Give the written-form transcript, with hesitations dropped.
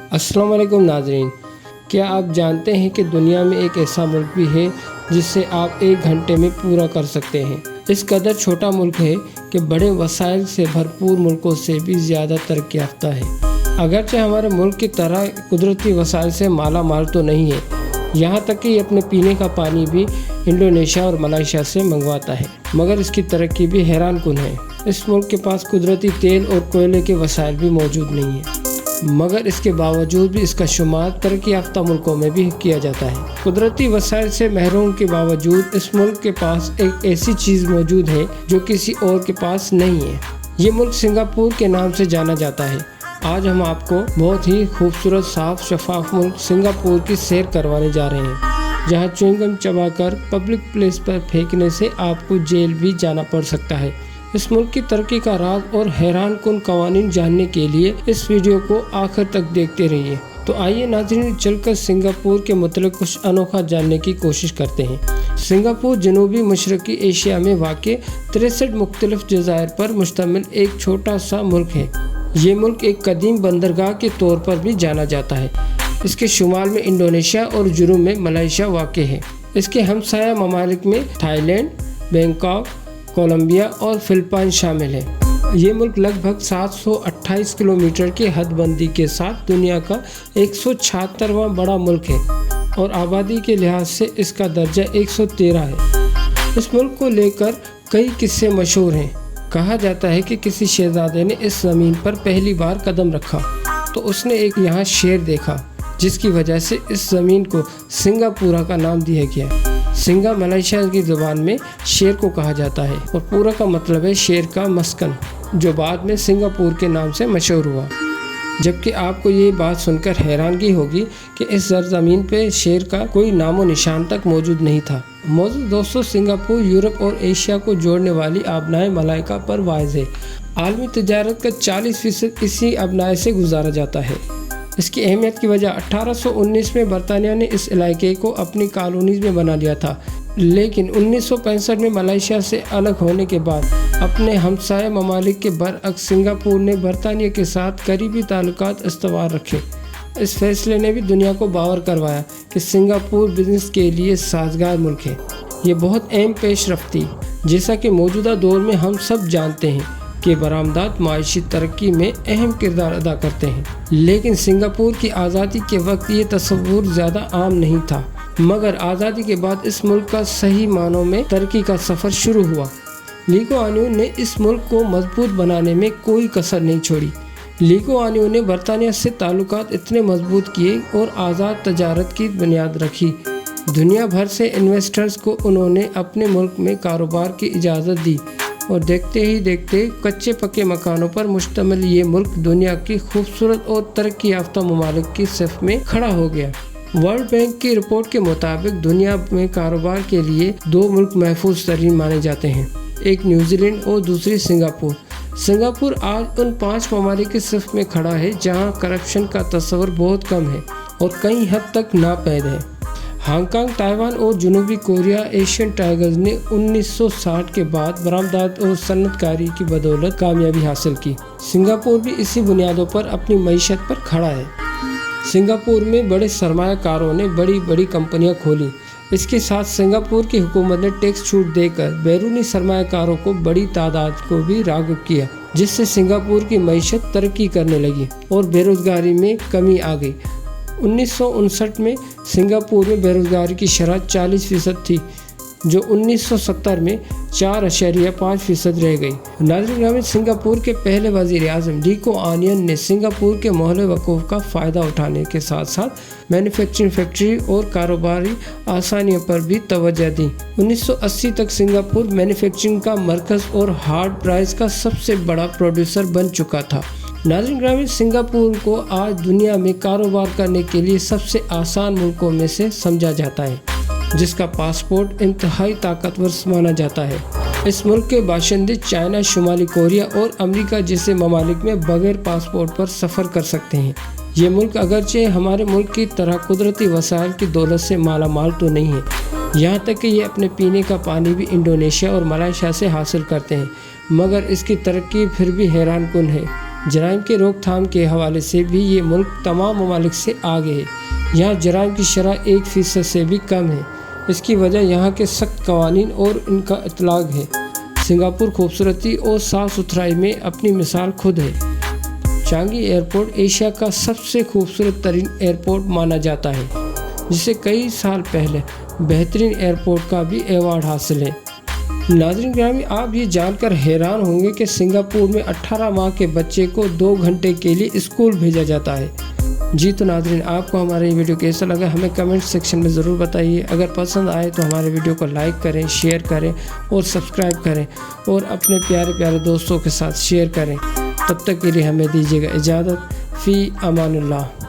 अस्सलाम वालेकुम नाज़रीन, क्या आप जानते हैं कि दुनिया में एक ऐसा मुल्क भी है जिसे आप 1 घंटे में पूरा कर सकते हैं। इस कदर छोटा मुल्क है कि बड़े वसाइल से भरपूर मुल्कों से भी ज़्यादा तरक्की याफ्ता है। अगरचे हमारे मुल्क की तरह कुदरती वसाइल से माला माल तो नहीं है, यहाँ तक कि अपने पीने का पानी भी इंडोनेशिया और मलेशिया से मंगवाता है, मगर इसकी तरक्की भी हैरान कुन है। इस मुल्क के पास कुदरती तेल और कोयले के वसाइल भी मौजूद नहीं है, मगर इसके बावजूद भी इसका शुमार तरक्की याफ्ता मुल्कों में भी किया जाता है। कुदरती वसाइल से महरूम के बावजूद इस मुल्क के पास एक ऐसी चीज़ मौजूद है जो किसी और के पास नहीं है। ये मुल्क सिंगापुर के नाम से जाना जाता है। आज हम आपको बहुत ही खूबसूरत साफ शफाफ मुल्क सिंगापुर की सैर करवाने जा रहे हैं, जहाँ च्युइंगम चबाकर पब्लिक प्लेस पर फेंकने से आपको जेल भी जाना पड़ सकता है। इस मुल्क की तरक्की का राज और हैरान कुन कवानीन जानने के लिए इस वीडियो को आखिर तक देखते रहिए। तो आइए नाज़रीन, चलकर सिंगापुर के मतलब कुछ अनोखा जानने की कोशिश करते हैं। सिंगापुर जनूबी मशरकी एशिया में वाक़ 63 मुख्तलिफ जज़ायर पर मुश्तमिल एक छोटा सा मुल्क है। ये मुल्क एक कदीम बंदरगाह के तौर पर भी जाना जाता है। इसके शुमाल में इंडोनेशिया और जुनूब में मलेशिया वाक़ है। इसके हमसाया ममालिक में थाईलैंड, बैंकॉक, कोलंबिया और फिलिपाइन शामिल है। ये मुल्क लगभग 728 किलोमीटर की हदबंदी के साथ दुनिया का 176वां बड़ा मुल्क है और आबादी के लिहाज से इसका दर्जा 113 है। इस मुल्क को लेकर कई किस्से मशहूर हैं। कहा जाता है कि किसी शहजादे ने इस ज़मीन पर पहली बार कदम रखा तो उसने एक यहाँ शेर देखा, जिसकी वजह से इस ज़मीन को सिंगापुरा का नाम दिया गया। सिंगा मलेशिया की ज़ुबान में शेर को कहा जाता है और पूरा का मतलब है शेर का मस्कन, जो बाद में सिंगापुर के नाम से मशहूर हुआ। जबकि आपको ये बात सुनकर हैरानगी होगी कि इस ज़मीन पे शेर का कोई नामो निशान तक मौजूद नहीं था। मौजूद दोस्तों, सिंगापुर यूरोप और एशिया को जोड़ने वाली आबनाए मलाइका पर वाइज है। आलमी तजारत का 40% इसी आबनाए से गुजारा जाता है। इसकी अहमियत की वजह 1819 में बरतानिया ने इस इलाके को अपनी कॉलोनीज़ में बना लिया था, लेकिन 1965 में मलेशिया से अलग होने के बाद अपने हमसाया ममालिक के बरअक्स सिंगापुर ने बरतानिया के साथ करीबी ताल्लुकात इस्तवार रखे। इस फैसले ने भी दुनिया को बावर करवाया कि सिंगापुर बिजनेस के लिए साजगार मुल्क है। ये बहुत अहम पेशरफ्ती, जैसा कि मौजूदा दौर में हम सब जानते हैं कि बरामदात माशी तरक्की में अहम किरदार अदा करते हैं, लेकिन सिंगापुर की आज़ादी के वक्त ये तस्वुर ज़्यादा आम नहीं था। मगर आज़ादी के बाद इस मुल्क का सही मानों में तरक्की का सफ़र शुरू हुआ। ली कुआन यू ने इस मुल्क को मजबूत बनाने में कोई कसर नहीं छोड़ी। ली कुआन यू ने बरतानिया से ताल्लुकात इतने मजबूत किए और आज़ाद तजारत की बुनियाद रखी। दुनिया भर से इन्वेस्टर्स को उन्होंने अपने मुल्क में कारोबार की इजाज़त दी और देखते ही देखते कच्चे पक्के मकानों पर मुश्तमिल ये मुल्क दुनिया की खूबसूरत और तरक्की याफ्ता ममालिक की सिफ में खड़ा हो गया। वर्ल्ड बैंक की रिपोर्ट के मुताबिक दुनिया में कारोबार के लिए 2 मुल्क महफूज तरीन माने जाते हैं, एक न्यूजीलैंड और दूसरी सिंगापुर। सिंगापुर आज उन 5 ममालिक की सिफ में खड़ा है जहाँ करप्शन का तस्वर बहुत कम है और कई हद तक नापैद है। हांगकांग, ताइवान और जनूबी कोरिया एशियन टाइगर्स ने 1960 के बाद बरामदात और सन्नतकारी की बदौलत कामयाबी हासिल की। सिंगापुर भी इसी बुनियादों पर अपनी मईशत पर खड़ा है। सिंगापुर में बड़े सरमायाकारों ने बड़ी बड़ी कंपनियां खोली। इसके साथ सिंगापुर की हुकूमत ने टैक्स छूट देकर बैरूनी सरमायाकारों को बड़ी तादाद को भी राग़िब किया, जिससे सिंगापुर की मईशत तरक्की करने लगी और बेरोज़गारी में कमी आ गई। 1959 में सिंगापुर में बेरोज़गारी की शरह 40% थी, जो 1970 में 4.5% रह गई। नाज़रीन, सिंगापुर के पहले वज़ीर आज़म ली कुआन यू ने सिंगापुर के माहौल वक़ूफ़ का फ़ायदा उठाने के साथ साथ मैन्युफैक्चरिंग फैक्ट्री और कारोबारी आसानियों पर भी तवज्जो दी। 1980 तक सिंगापुर मैन्युफैक्चरिंग का मरकज़ और हार्ड प्राइस का सबसे बड़ा प्रोड्यूसर बन चुका था। नाज़रीन, सिंगापुर को आज दुनिया में कारोबार करने के लिए सबसे आसान मुल्कों में से समझा जाता है, जिसका पासपोर्ट इंतहाई ताकतवर माना जाता है। इस मुल्क के बाशिंदे चाइना, शुमाली कोरिया और अमेरिका जैसे ममालिक में बगैर पासपोर्ट पर सफ़र कर सकते हैं। ये मुल्क अगरचे हमारे मुल्क की तरह कुदरती वसाइल की दौलत से माला माल तो नहीं है, यहाँ तक कि ये अपने पीने का पानी भी इंडोनेशिया और मलेशिया से हासिल करते हैं, मगर इसकी तरक्की फिर भी हैरान कुन है। جرائم کے روک تھام کے حوالے سے بھی یہ ملک تمام ممالک سے آگے ہے۔ یہاں جرائم کی شرح 1% سے بھی کم ہے۔ اس کی وجہ یہاں کے سخت قوانین اور ان کا اطلاق ہے۔ سنگاپور خوبصورتی اور صاف ستھرائی میں اپنی مثال خود ہے۔ چانگی ایئرپورٹ ایشیا کا سب سے خوبصورت ترین ایئرپورٹ مانا جاتا ہے، جسے کئی سال پہلے بہترین ایئرپورٹ کا بھی ایوارڈ حاصل ہے۔ ناظرین گرامی، آپ یہ جان کر حیران ہوں گے کہ سنگاپور میں 18 ماہ کے بچے کو 2 گھنٹے کے لیے اسکول بھیجا جاتا ہے۔ جی تو ناظرین، آپ کو ہمارا یہ ویڈیو کیسا لگا ہمیں کمنٹ سیکشن میں ضرور بتائیے۔ اگر پسند آئے تو ہمارے ویڈیو کو لائک کریں، شیئر کریں اور سبسکرائب کریں اور اپنے پیارے پیارے دوستوں کے ساتھ شیئر کریں۔ تب تک کے لیے ہمیں دیجیے گا اجازت۔ فی امان اللہ۔